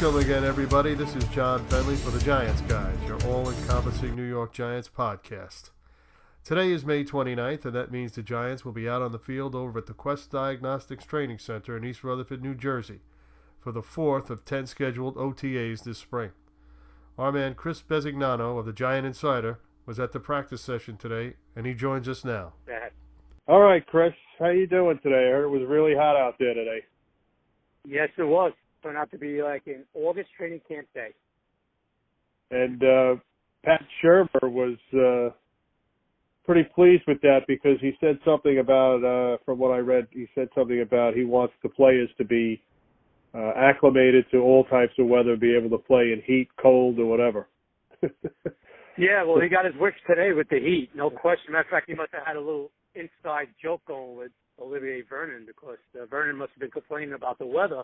Welcome again, everybody. This is John Fennelly for the Giants Guys, your all-encompassing New York Giants podcast. Today is May 29th, and that means the Giants will be out on the field over at the Quest Diagnostics Training Center in East Rutherford, New Jersey, for the fourth of 10 scheduled OTAs this spring. Our man Chris Bisignano of the Giant Insider was at the practice session today, and he joins us now. All right, Chris. How you doing today? I heard it was really hot out there today. Yes, it was. Turned out to be like an August training camp day. And Pat Shermer was pretty pleased with that because he said something about, from what I read, he said something about he wants the players to be acclimated to all types of weather, be able to play in heat, cold, or whatever. Yeah, well, he got his wish today with the heat, no question. Matter of fact, he must have had a little inside joke going with Olivier Vernon because Vernon must have been complaining about the weather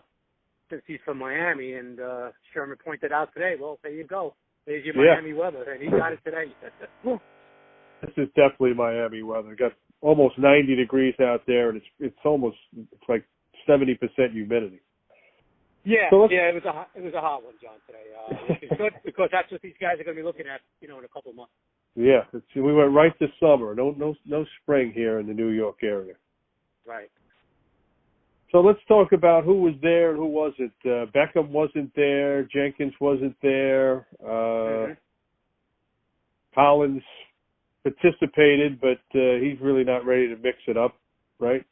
since he's from Miami, and Sherman pointed out today, well, there you go. There's your Miami weather, and he got it today. This is definitely Miami weather. Got almost 90 degrees out there, and it's like 70% humidity. Yeah, it was a hot one, John, today. It's good because that's what these guys are going to be looking at, in a couple of months. Yeah, we went right to summer. No spring here in the New York area. Right. So let's talk about who was there and who wasn't. Beckham wasn't there. Jenkins wasn't there. Collins participated, but he's really not ready to mix it up, right?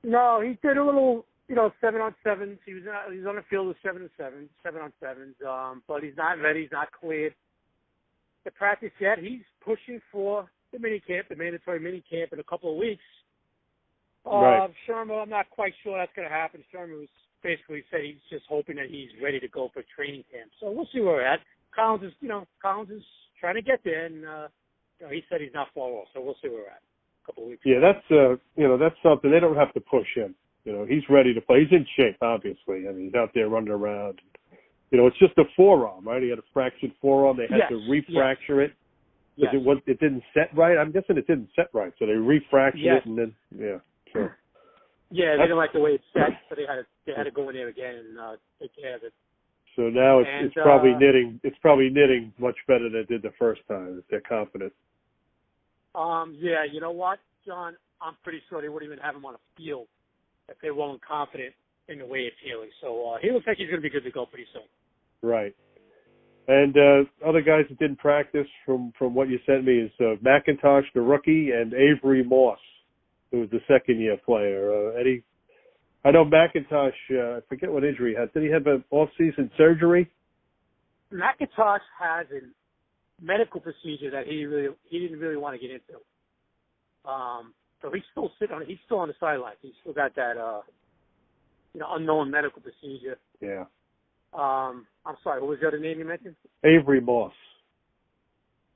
No, he did a little, 7-on-7s. He was on the field with 7-on-7s, but he's not ready. He's not cleared to practice yet. He's pushing for the mandatory mini camp in a couple of weeks. Right. Sherman, I'm not quite sure that's going to happen. Sherman was basically said he's just hoping that he's ready to go for training camp. So we'll see where we're at. Collins is trying to get there, and he said he's not far off. So we'll see where we're at. A couple of weeks. Yeah, that's something they don't have to push him. He's ready to play. He's in shape, obviously. I mean, he's out there running around. It's just a forearm, right? He had a fractured forearm. They had to refracture it because it didn't set right. I'm guessing it didn't set right, so they refractured it, and then Sure. Yeah, they didn't like the way it's set, so they had to go in there again and take care of it. So now it's probably knitting. It's probably knitting much better than it did the first time. If they're confident. Yeah, you know what, John? I'm pretty sure they wouldn't even have him on a field if they weren't confident in the way it's healing. So he looks like he's going to be good to go pretty soon. Right. And other guys that didn't practice, from what you sent me, is McIntosh, the rookie, and Avery Moss, who was the second-year player. I know McIntosh, I forget what injury he had. Did he have an off-season surgery? McIntosh has a medical procedure that he didn't really want to get into. So he's still on the sidelines. He's still got that, unknown medical procedure. Yeah. I'm sorry, what was the other name you mentioned? Avery Moss.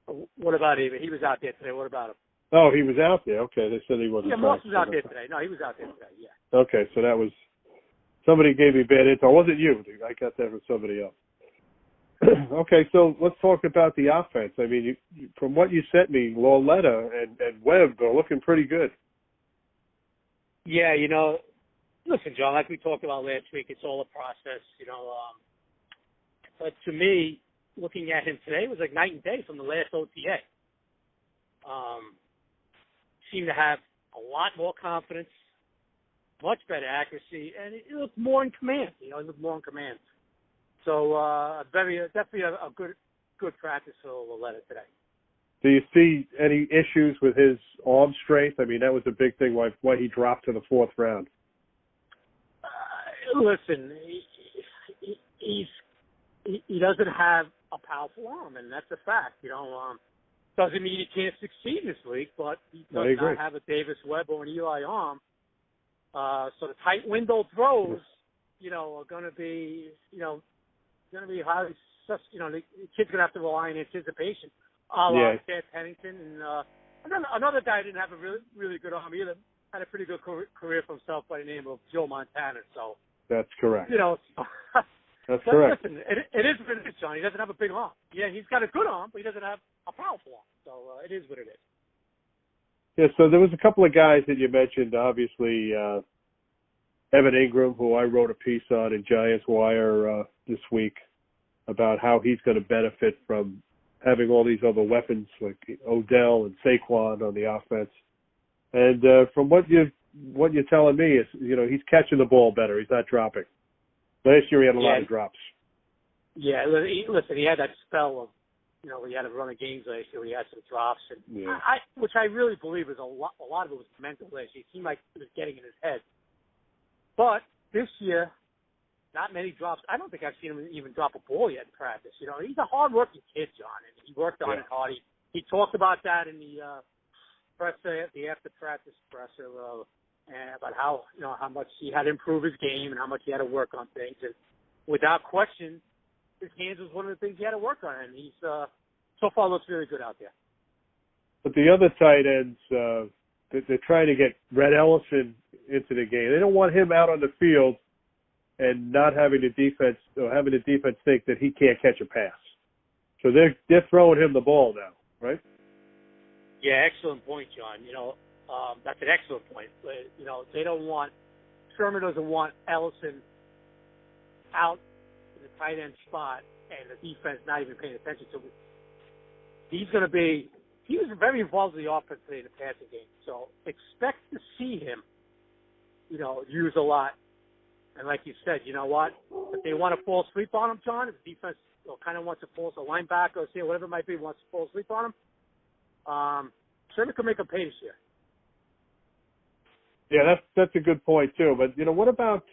What about Avery? He was out there today. What about him? Oh, he was out there. Okay, they said he wasn't. Yeah, Moss was out there today. No, he was out there today. Yeah. Okay, so that was somebody gave me bad info. It wasn't you. I got that from somebody else. Okay, so let's talk about the offense. I mean, from what you sent me, Lauletta and Webb are looking pretty good. Yeah, listen, John, like we talked about last week, it's all a process. But to me, looking at him today was like night and day from the last OTA. Seemed to have a lot more confidence, much better accuracy, and he looked more in command. He looked more in command. So definitely a good practice for Lauletta today. Do you see any issues with his arm strength? I mean, that was a big thing why he dropped to the fourth round. Listen, he doesn't have a powerful arm, and that's a fact. Doesn't mean he can't succeed this week, but he does not have a Davis Webb or an Eli arm. So the tight window throws, are going to be, highly, the kid's going to have to rely on anticipation. Chad Pennington and another guy didn't have a really, really good arm either. Had a pretty good career for himself by the name of Joe Montana. So that's correct. That's but correct. Listen, it is what it is, John. He doesn't have a big arm. Yeah, he's got a good arm, but he doesn't have a powerful arm. So it is what it is. Yeah, so there was a couple of guys that you mentioned, obviously, Evan Ingram, who I wrote a piece on in Giants Wire this week about how he's going to benefit from having all these other weapons like Odell and Saquon on the offense. And from what you're telling me is, he's catching the ball better. He's not dropping. Last year he had a lot of drops. Yeah, listen, he had that spell of, he had a run of games last year. He had some drops, and which I really believe is a lot of it was mental last year. It seemed like it was getting in his head. But this year, not many drops. I don't think I've seen him even drop a ball yet in practice. He's a hard-working kid, John, and he worked on it hard. He talked about that in the presser, the after-practice presser, and about how much he had to improve his game and how much he had to work on things. And without question, his hands was one of the things he had to work on, and he's so far looks really good out there. But the other tight ends, they're trying to get Red Ellison into the game. They don't want him out on the field and not having the defense think that he can't catch a pass. So they're throwing him the ball now, right? Yeah, excellent point, John. That's an excellent point. They don't want Sherman doesn't want Ellison out in the tight end spot and the defense not even paying attention to him. He was very involved in the offense today in the passing game. So expect to see him, use a lot. And like you said, you know what? If they want to fall asleep on him, John, if the defense kind of wants to fall, a linebacker or whatever it might be, wants to fall asleep on him, Sherman could make him pay this year. Yeah, that's a good point too. But what about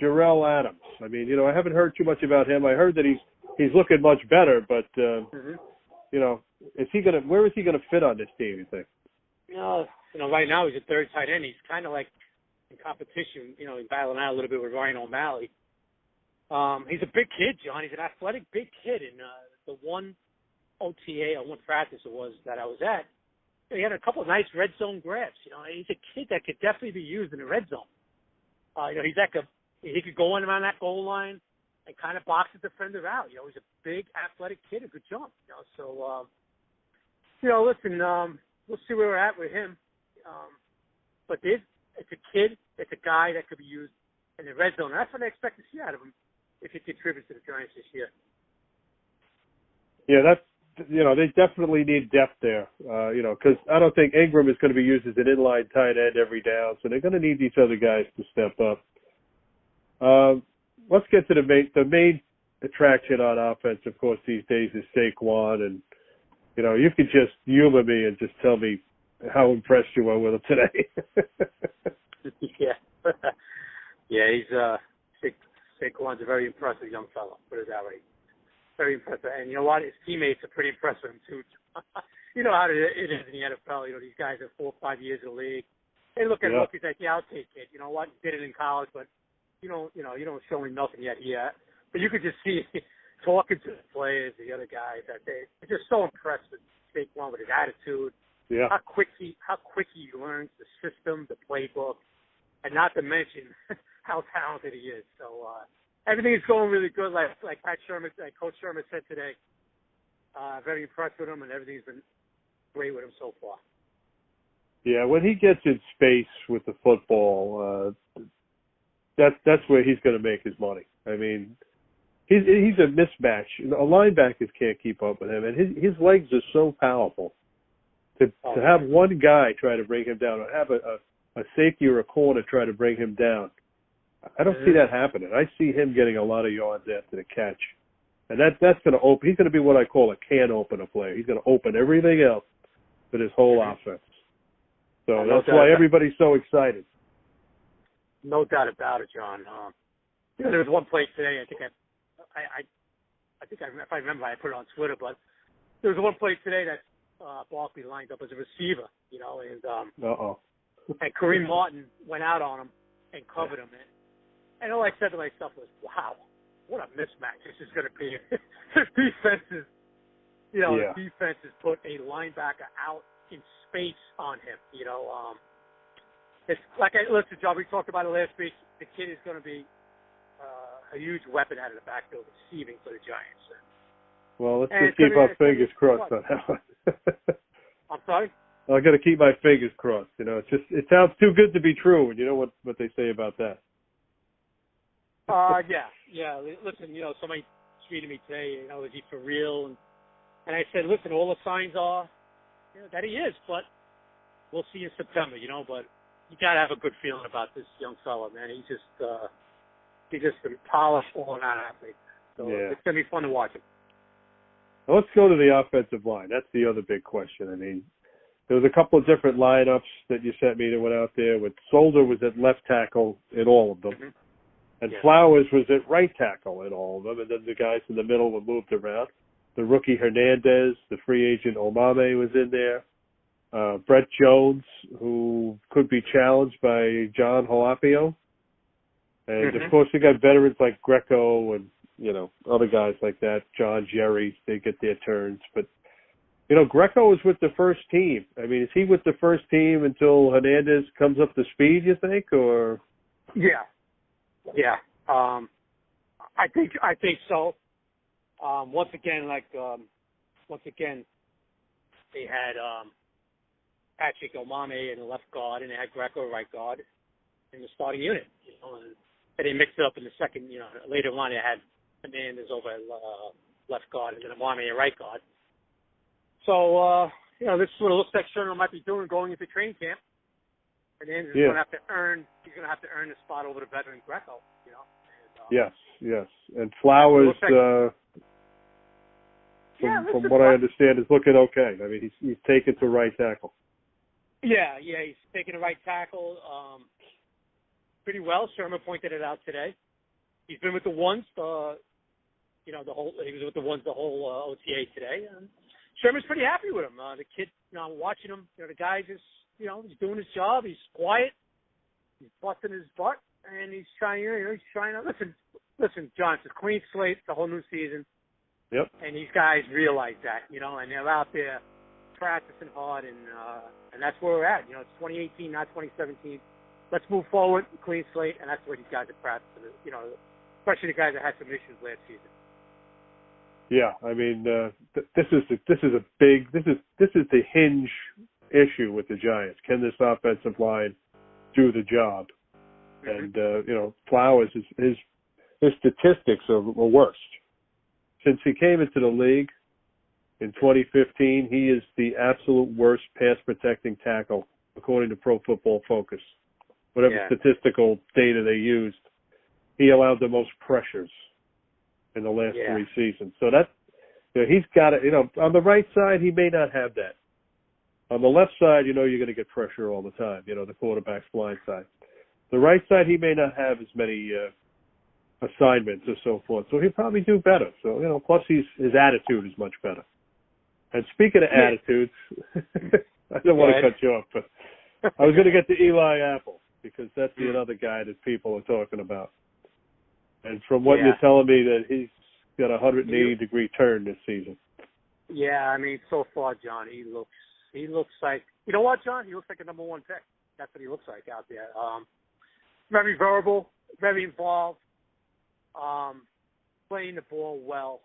Jarrell Adams? I mean, I haven't heard too much about him. I heard that he's looking much better, but where is he gonna fit on this team, you think? Right now he's a third tight end. He's kind of like in competition, he's battling out a little bit with Ryan O'Malley. He's a big kid, John. He's an athletic big kid, and the one OTA or one practice it was that I was at, he had a couple of nice red zone grabs. He's a kid that could definitely be used in the red zone. He could go in around that goal line and kind of box the defender out. He's a big athletic kid, a good jump. Listen, we'll see where we're at with him. But it's a kid, it's a guy that could be used in the red zone. And that's what I expect to see out of him if he contributes to the Giants this year. Yeah, they definitely need depth there, because I don't think Ingram is going to be used as an inline tight end every down, so they're going to need these other guys to step up. Let's get to the main attraction on offense, of course, these days is Saquon, and, you could just humor me and just tell me how impressed you were with him today. Yeah, Saquon's a very impressive young fellow, put it that way. Very impressive. And you know what? His teammates are pretty impressed with him, too. You know how it is in the NFL. These guys are 4 or 5 years in the league. They look at him, he's like, I'll take it. You know what? He did it in college, but you don't show me nothing yet. But you could just see talking to the players, the other guys, that they're just so impressed with Saquon, with his attitude, how quick he learns the system, the playbook, and not to mention how talented he is. So everything is going really good, like Coach Sherman said today. Very impressed with him, and everything's been great with him so far. Yeah, when he gets in space with the football, that's where he's going to make his money. I mean, he's a mismatch. Linebackers can't keep up with him, and his legs are so powerful. To have one guy try to bring him down, or have a safety or a corner try to bring him down, I don't see that happening. I see him getting a lot of yards after the catch. And that's going to open. He's going to be what I call a can opener player. He's going to open everything else for his whole offense. So that's why everybody's so excited. No doubt about it, John. There was one play today. I think if I remember, I put it on Twitter. But there was one play today that Barkley lined up as a receiver, and Kareem Martin went out on him and covered him. And all I said to myself was, "Wow, what a mismatch this is going to be." The defense has put a linebacker out in space on him. It's like listen, John. We talked about it last week. The kid is going to be a huge weapon out of the backfield receiving for the Giants. Well, let's just keep our fingers crossed on that one. I'm sorry? I got to keep my fingers crossed. It sounds too good to be true, and you know what they say about that. Yeah. Listen, somebody tweeted me today, is he for real? And I said, listen, all the signs are that he is, but we'll see in September, But you got to have a good feeling about this young fella, man. He's just a polished all-around athlete. So it's going to be fun to watch him. Well, let's go to the offensive line. That's the other big question. I mean, there was a couple of different lineups that you sent me that went out there. With Solder was at left tackle in all of them. Mm-hmm. And Flowers was at right tackle in all of them. And then the guys in the middle were moved around. The rookie Hernandez, the free agent Omame was in there. Brett Jones, who could be challenged by John Halapio. And, of course, we got veterans like Greco and, other guys like that. John, Jerry, they get their turns. But, Greco is with the first team. I mean, is he with the first team until Hernandez comes up to speed, you think, or? Yeah. I think so. Once again, they had Patrick Omame in the left guard, and they had Greco right guard in the starting unit. And they mixed it up in the second. Later on they had Hernandez over at left guard, and then Omame at right guard. So this is what it looks like Sherman might be doing going into training camp. And then he's going to have to earn the spot over the veteran Greco. Yes. And Flowers, from what I understand, is looking okay. I mean, he's taken to right tackle. Yeah, he's taken to right tackle pretty well. Sherman pointed it out today. He's been with the ones, he was with the ones the whole OTA today. And Sherman's pretty happy with him. The kid, I'm watching him. The guy just, he's doing his job. He's quiet. He's busting his butt, and he's trying. He's trying to listen. John, it's a clean slate. It's a whole new season. Yep. And these guys realize that, and they're out there practicing hard, and that's where we're at. It's 2018, not 2017. Let's move forward, clean slate, and that's where these guys are practicing. Especially the guys that had some issues last season. Yeah, I mean, this is the hinge issue with the Giants. Can this offensive line do the job? And Flowers, his statistics are worst. Since he came into the league in 2015, he is the absolute worst pass protecting tackle according to Pro Football Focus. Whatever statistical data they used, he allowed the most pressures in the last 3 seasons. So that he's got it. On the right side, he may not have that. On the left side, you're going to get pressure all the time. The quarterback's blind side. The right side, he may not have as many assignments or so forth. So he'll probably do better. So plus his attitude is much better. And speaking of attitudes, I don't want to cut you off, but I was going to get to Eli Apple because that's the other guy that people are talking about. And from what you're telling me, that he's got a 180-degree turn this season. Yeah, I mean, so far, John, he looks like, you know what, John? He looks like a number 1 pick. That's what he looks like out there. Very verbal, very involved, playing the ball well,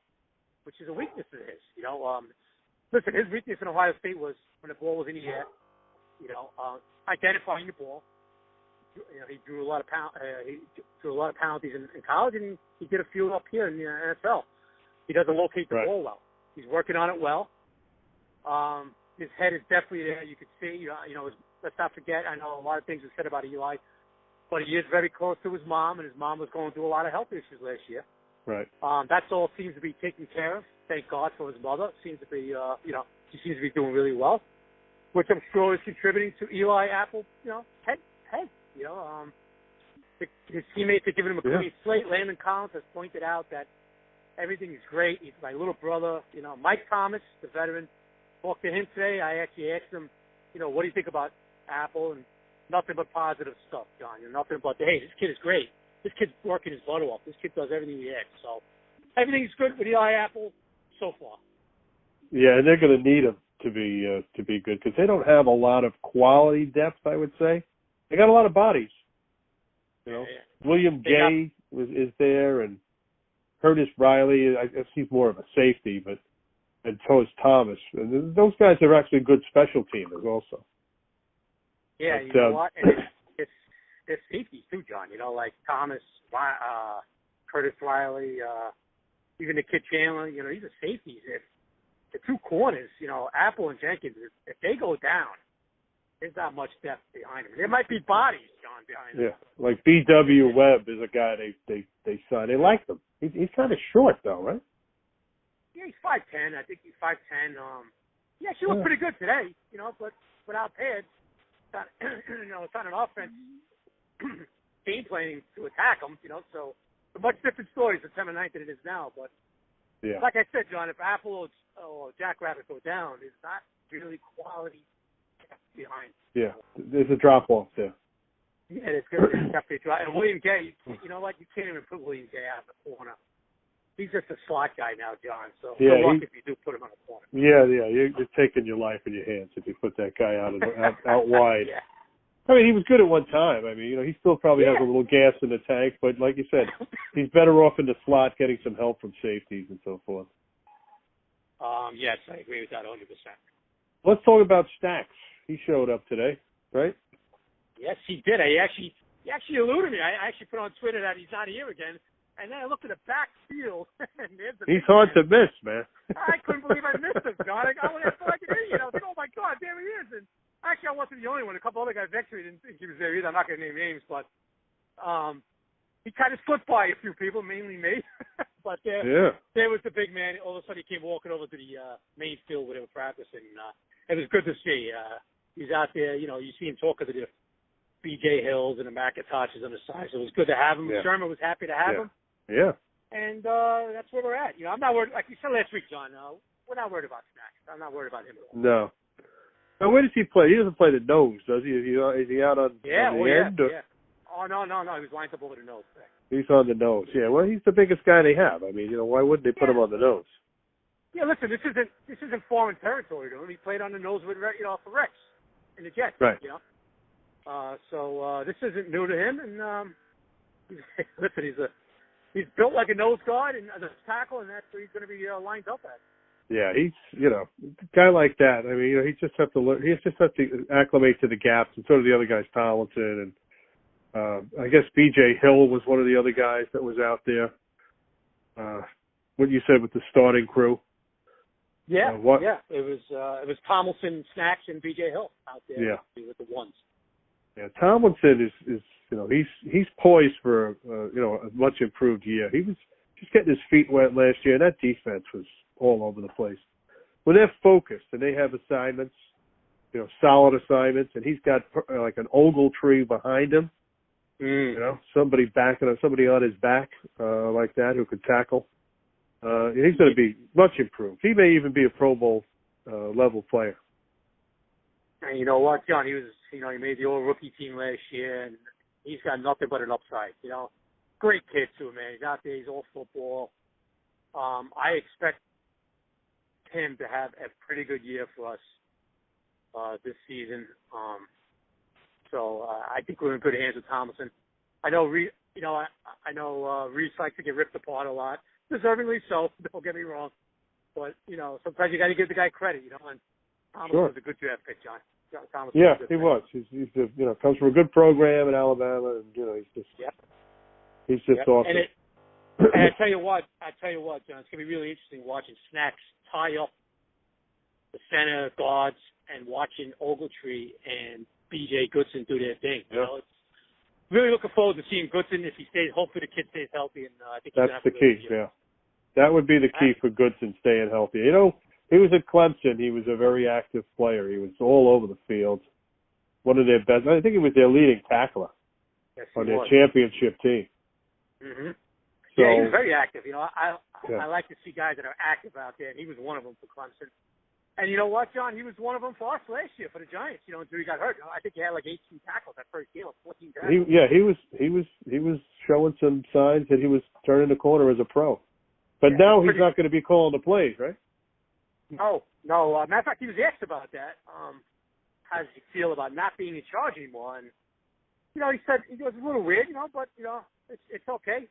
which is a weakness of his. Listen, his weakness in Ohio State was when the ball was in the air, identifying the ball. He drew a lot of penalties in college, and he did a few up here in the NFL. He doesn't locate the ball well. He's working on it well. His head is definitely there. You can see. Let's not forget. I know a lot of things are said about Eli, but he is very close to his mom, and his mom was going through a lot of health issues last year. Right. That's all seems to be taken care of. Thank God for his mother. Seems to be, she seems to be doing really well, which I'm sure is contributing to Eli Apple, head. His teammates are giving him a clean slate. Landon Collins has pointed out that everything is great. He's my little brother. Mike Thomas, the veteran, talked to him today. I actually asked him, what do you think about Apple? And nothing but positive stuff, John. Nothing but, hey, this kid is great. This kid's working his butt off. This kid does everything he asks. So everything's good with Eli Apple so far. Yeah, and they're going to need him to be good because they don't have a lot of quality depth, I would say. They got a lot of bodies. William Gay is there, and Curtis Riley. I guess he's more of a safety, and so is Thomas. And those guys are actually good special teamers also. Yeah, you know what? And their safeties too, John. Like Thomas, Curtis Riley, even the kid Chandler. These are safeties. If the two corners, Apple and Jenkins, if they go down, there's not much depth behind them. There might be bodies, John, behind them. Yeah, like B.W. Webb is a guy they signed. They like him. He's kind of short though, right? Yeah, he's 5'10". I think he's 5'10". He actually looked pretty good today, but without pads, it's not an offense game planning to attack him, so it's a much different story September 9th than it is now. But like I said, John, if Apple or Jackrabbit go down, there's not really quality behind. Yeah, there's a drop off there. Yeah, it's going to be definitely a drop. And William Gay, you can't even put William Gay out of the corner. He's just a slot guy now, John. So good luck if you do put him on the corner. Yeah, you're taking your life in your hands if you put that guy out wide. Yeah. I mean, he was good at one time. I mean, he still probably has a little gas in the tank, but like you said, he's better off in the slot getting some help from safeties and so forth. Yes, I agree with that 100%. Let's talk about Stacks. He showed up today, right? Yes, he did. He actually alluded me. I actually put on Twitter that he's not here again. And then I looked at the backfield, and he's hard to miss, man. I couldn't believe I missed him, John. I went after like an idiot. I was like, oh, my God, there he is. And actually, I wasn't the only one. A couple other guys next to me didn't think he was there either. I'm not going to name names, but he kind of slipped by a few people, mainly me. But there was the big man. All of a sudden, he came walking over to the main field where they were practicing. It was good to see. He's out there. You see him talking to the B.J. Hills and the McIntoshes on the side. So it was good to have him. Yeah. Sherman was happy to have him. Yeah. And that's where we're at. I'm not worried. Like you said last week, John, we're not worried about Snacks. I'm not worried about him at all. No. Now, where does he play? He doesn't play the nose, does he? Is he out on the end? Or? Yeah. Oh, no. He was lined up over the nose there. He's on the nose. Yeah, well, he's the biggest guy they have. I mean, why wouldn't they put him on the nose? Yeah, listen, this isn't foreign territory to him. He played on the nose with for Rex in the Jets. Right. So this isn't new to him. And listen, he's built like a nose guard and a tackle, and that's where he's going to be lined up at. Yeah, he's a guy like that. I mean, he just have to learn. He just has to acclimate to the gaps, and so do the other guys, Tomlinson and I guess B.J. Hill was one of the other guys that was out there. What you said with the starting crew. Yeah, it was Tomlinson, Snacks, and B.J. Hill out there with the ones. Yeah, Tomlinson is he's poised for a much improved year. He was just getting his feet wet last year, and that defense was all over the place. When they're focused and they have assignments, solid assignments, and he's got like an Ogletree behind him. Somebody on his back like that who could tackle. He's going to be much improved. He may even be a Pro Bowl level player. And you know what, John? He made the All-Rookie team last year, and he's got nothing but an upside. Great kid too, man. He's out there. He's all football. I expect him to have a pretty good year for us this season. So I think we're in good hands with Tomlinson. I know Reese likes to get ripped apart a lot, deservingly so. Don't get me wrong, but sometimes you got to give the guy credit. And Tomlinson was a good draft pick, John. Tomlinson he was. He's comes from a good program in Alabama, and he's just awesome. And I tell you what, John, it's gonna be really interesting watching Snacks tie up the center guards and watching Ogletree and B.J. Goodson do their thing. It's really looking forward to seeing Goodson if he stays. Hopefully, the kid stays healthy, and I think that's the key. Yeah, that would be the key for Goodson staying healthy. He was at Clemson. He was a very active player. He was all over the field. One of their best. I think he was their leading tackler on their championship team. Mm-hmm. So, he was very active. I like to see guys that are active out there, and he was one of them for Clemson. And you know what, John? He was one of them for us last year for the Giants. Until he got hurt. I think he had like 18 tackles that first game, 14 tackles. He was showing some signs that he was turning the corner as a pro. But now he's not going to be calling the plays, right? No. Matter of fact, he was asked about that. How does he feel about not being in charge anymore? And he said it was a little weird, but it's okay.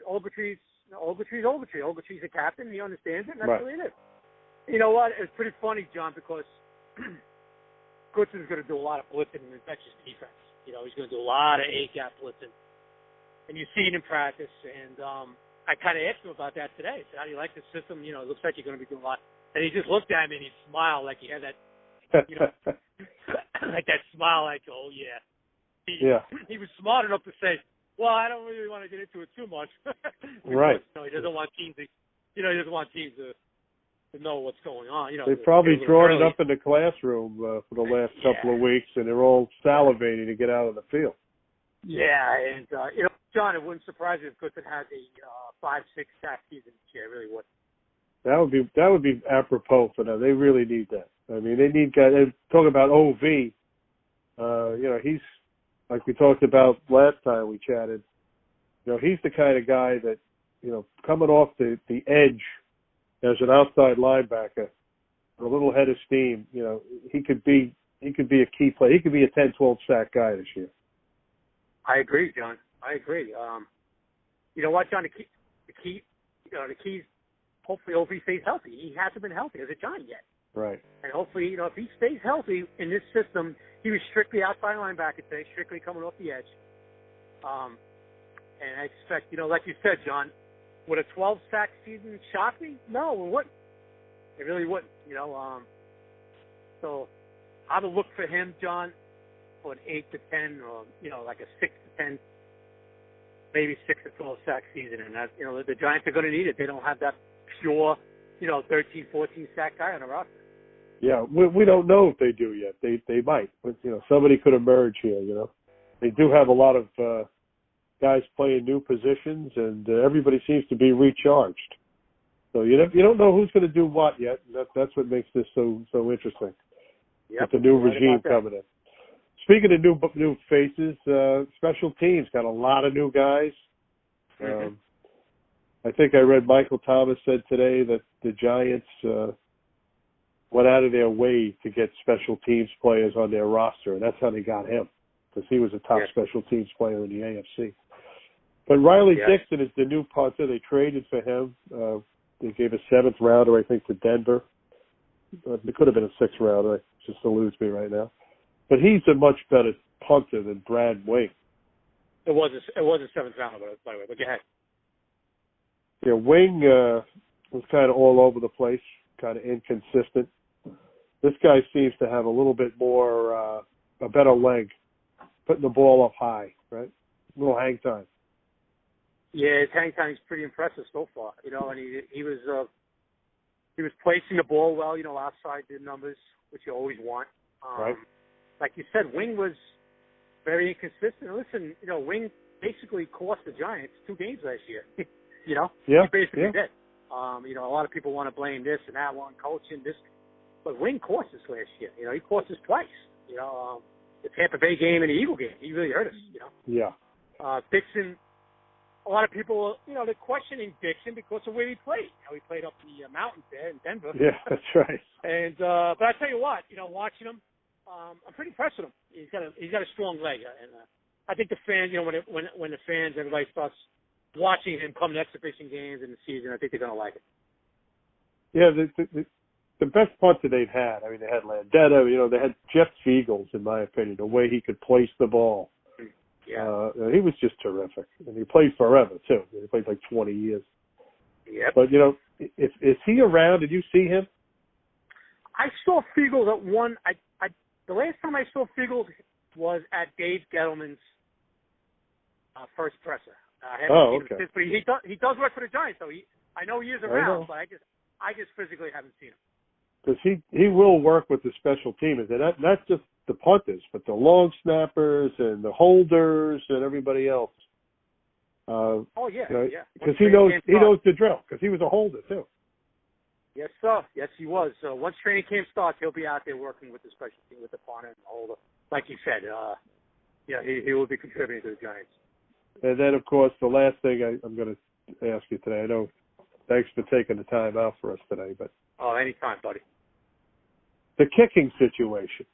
Ogletree's Ogletree. Ogletree's a captain. He understands it, and that's really it. You know what? It's pretty funny, John, because Goodson's going to do a lot of blitzing and infectious defense. He's going to do a lot of A-gap blitzing. And you see it in practice. And I kind of asked him about that today. I said, how do you like the system? It looks like you're going to be doing a lot. And he just looked at me and he smiled like he had that, like that smile like, oh, yeah. He was smart enough to say, well, I don't really want to get into it too much. Because, right. He doesn't want teams to, he doesn't want teams to know what's going on. They've probably drawn it up in the classroom for the last couple of weeks, and they're all salivating to get out on the field. Yeah, and John, it wouldn't surprise me if Goodson had a 5-6 sack season this year. It really would. That would be apropos for them. They really need that. I mean, they need guys. They're talking about OV. He's like we talked about last time we chatted. He's the kind of guy that coming off the edge as an outside linebacker, a little head of steam. He could be a key player. He could be a 10-12 sack guy this year. I agree, John. I agree. You know what, John? The key. Hopefully, OV stays healthy. He hasn't been healthy as a Giant yet. Right. And hopefully, if he stays healthy in this system, he was strictly outside linebacker today, strictly coming off the edge. And I expect, like you said, John, would a 12-sack season shock me? No, it wouldn't. It really wouldn't, So I would look for him, John, for an 8 to 10 or, like a 6 to 10, maybe 6 to 12 sack season. And that, the Giants are going to need it. They don't have that pure, 13, 14 sack guy on the roster. Yeah, we don't know if they do yet. They might, but somebody could emerge here. They do have a lot of guys playing new positions, and everybody seems to be recharged. So you don't know who's going to do what yet. That's what makes this so interesting. Yep, with the new regime coming in. Speaking of new faces, special teams got a lot of new guys. I think I read Michael Thomas said today that the Giants went out of their way to get special teams players on their roster, and that's how they got him, because he was a top special teams player in the AFC. But Riley Dixon is the new punter. They traded for him. They gave a 7th rounder, I think, to Denver. It could have been a 6th rounder. It just eludes me right now. But he's a much better punter than Brad Wing. It was a 7th rounder, by the way. But go ahead. Yeah, Wing was kind of all over the place, kind of inconsistent. This guy seems to have a little bit more, a better leg, putting the ball up high, right? A little hang time. Yeah, his hang time is pretty impressive so far. And he was placing the ball well, outside the numbers, which you always want. Right. Like you said, Wing was very inconsistent. Listen, Wing basically cost the Giants 2 games last year. He basically did. A lot of people want to blame this and that one, coaching this, but Wing cost us last year. He cost us twice. The Tampa Bay game and the Eagle game, he really hurt us. Yeah. Dixon. A lot of people, they're questioning Dixon because of where he played. He played up the mountains there in Denver. Yeah, that's right. And but I tell you what, watching him, I'm pretty impressed with him. He's got a strong leg, and I think the fans, when the fans, everybody starts watching him come to exhibition games in the season, I think they're gonna like it. Yeah, the best punter they've had. I mean, they had Landetta. They had Jeff Fiegels, in my opinion, the way he could place the ball. Yeah. He was just terrific. And he played forever, too. He played like 20 years. Yep. But, is he around? Did you see him? I saw Fiegels at one. The last time I saw Fiegels was at Dave Gettleman's first presser. Okay. But he does work for the Giants, so I know he is around, but I just physically haven't seen him. Because he will work with the special teamers, and not just the punters, but the long snappers and the holders and everybody else. Because he knows the drill. Because he was a holder too. Yes, sir. Yes, he was. So once training camp starts, he'll be out there working with the special team, with the punter and the holder. Like you said, he will be contributing to the Giants. And then, of course, the last thing I'm going to ask you today. I know. Thanks for taking the time out for us today, but anytime, buddy. The kicking situation.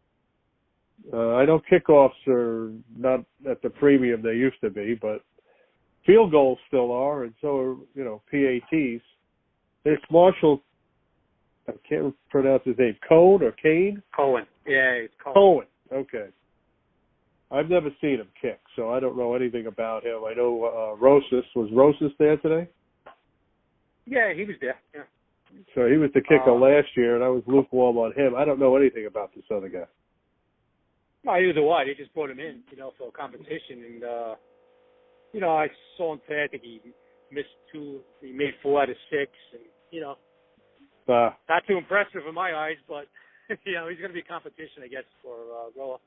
I know kickoffs are not at the premium they used to be, but field goals still are, and so are, PATs. There's Marshall, I can't pronounce his name, Cohen or Kane? Cohen. Yeah, it's Cohen. Okay. I've never seen him kick, so I don't know anything about him. I know was Rosas there today? Yeah, he was there. Yeah. So he was the kicker last year, and I was lukewarm on him. I don't know anything about this other guy. No, either way, they just brought him in, for competition, and I saw him today. I think he missed 2. He made 4 out of 6, and not too impressive in my eyes, but he's going to be competition, I guess, for Roa.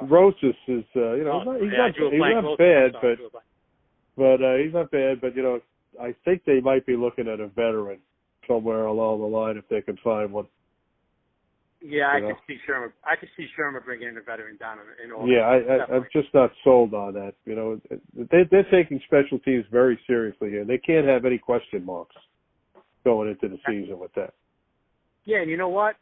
Rosas is, he's not bad, but he's not bad. But I think they might be looking at a veteran somewhere along the line if they can find one. Yeah, I could see Sherman bringing in a veteran down in all. Yeah, I'm just not sold on that. They're taking special teams very seriously here. They can't have any question marks going into the season with that. Yeah, and you know what?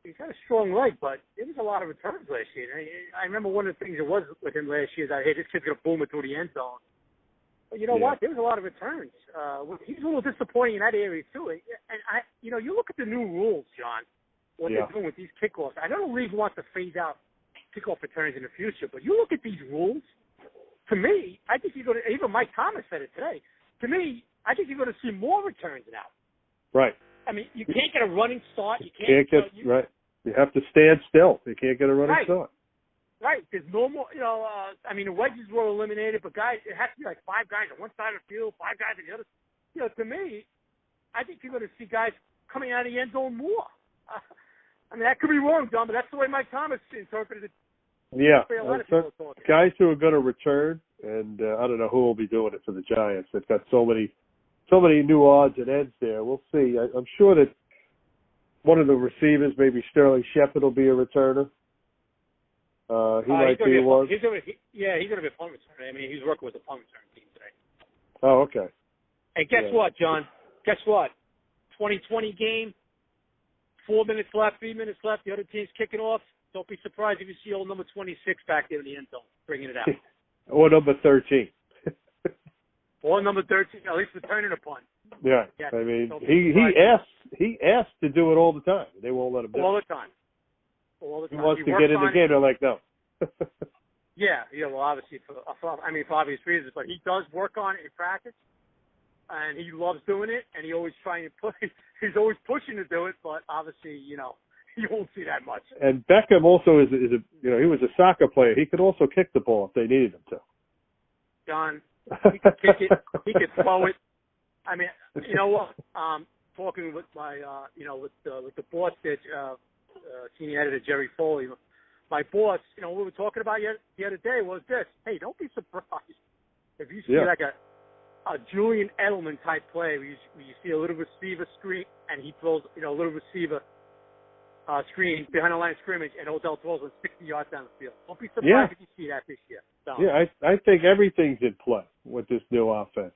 He's got a strong leg, but there was a lot of returns last year. I remember one of the things that was with him last year is that, hey, this kid's going to boom it through the end zone. But you know what? There was a lot of returns. He's a little disappointing in that area, too. And you look at the new rules, John, what they're doing with these kickoffs. I know the league wants to phase out kickoff returns in the future, but you look at these rules, to me, I think you're going to, even Mike Thomas said it today, to me, I think you're going to see more returns now. Right. I mean, you can't get a running start. You right. You have to stand still. You can't get a running start. Right. There's no more, the wedges were eliminated, but guys, it has to be like 5 guys on one side of the field, 5 guys on the other. To me, I think you're going to see guys coming out of the end zone more. That could be wrong, John, but that's the way Mike Thomas interpreted it. Yeah. Guys who are going to return, and I don't know who will be doing it for the Giants. They've got so many new odds and ends there. We'll see. I'm sure that one of the receivers, maybe Sterling Shepard, will be a returner. He might be one. He's going to be a punt returner. He's working with the punt return team today. Oh, okay. And guess what, John? Guess what? 2020 game, 4 minutes left, 3 minutes left. The other team's kicking off. Don't be surprised if you see old number 26 back there in the end zone, bringing it out. Or number 13. Or number 13, at least returning a punt. Yeah. Yes. He asked to do it all the time. They won't let him do it. All the time. He wants to get in the game. They're like, no. Well, obviously, for obvious reasons, but he does work on it in practice, and he loves doing it, and he's always pushing to do it, but obviously, you won't see that much. And Beckham also is he was a soccer player. He could also kick the ball if they needed him to. John, he could kick it. He could throw it. You know what? Talking with my, with the boss that, senior editor Jerry Foley, my boss, what we were talking about the other day was this. Hey, don't be surprised if you see like a Julian Edelman type play where you see a little receiver screen and he throws, a little receiver screen behind the line of scrimmage and Odell throws on 60 yards down the field. Don't be surprised if you see that this year. So. Yeah, I think everything's in play with this new offense.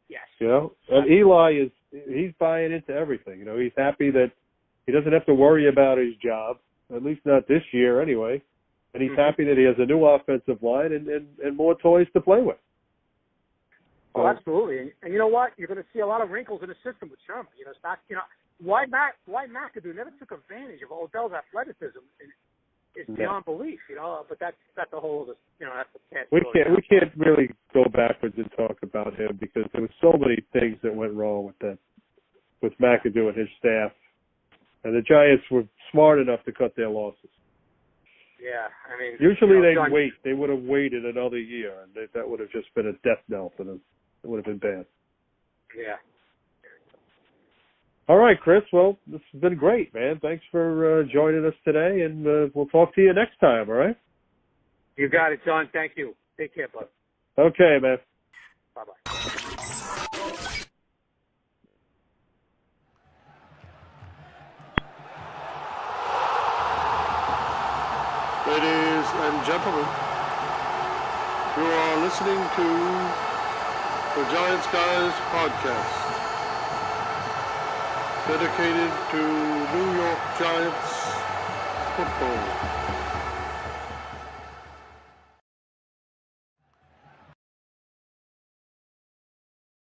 Yes. And Eli he's buying into everything. He's happy that he doesn't have to worry about his job, at least not this year anyway. And he's happy that he has a new offensive line and more toys to play with. Oh, absolutely. And you know what? You're going to see a lot of wrinkles in the system with Sherman. It's not, why McAdoo never took advantage of Odell's athleticism is beyond belief, but that's the whole, that's the past. We can't really go backwards and talk about him because there were so many things that went wrong with McAdoo and his staff. And the Giants were smart enough to cut their losses. Yeah, usually they'd wait. They would have waited another year, and that would have just been a death knell for them. It would have been bad. Yeah. All right, Chris. Well, this has been great, man. Thanks for joining us today, and we'll talk to you next time, all right? You got it, John. Thank you. Take care, bud. Okay, man. Bye-bye. Ladies and gentlemen, you are listening to the Giants Guys podcast, dedicated to New York Giants football.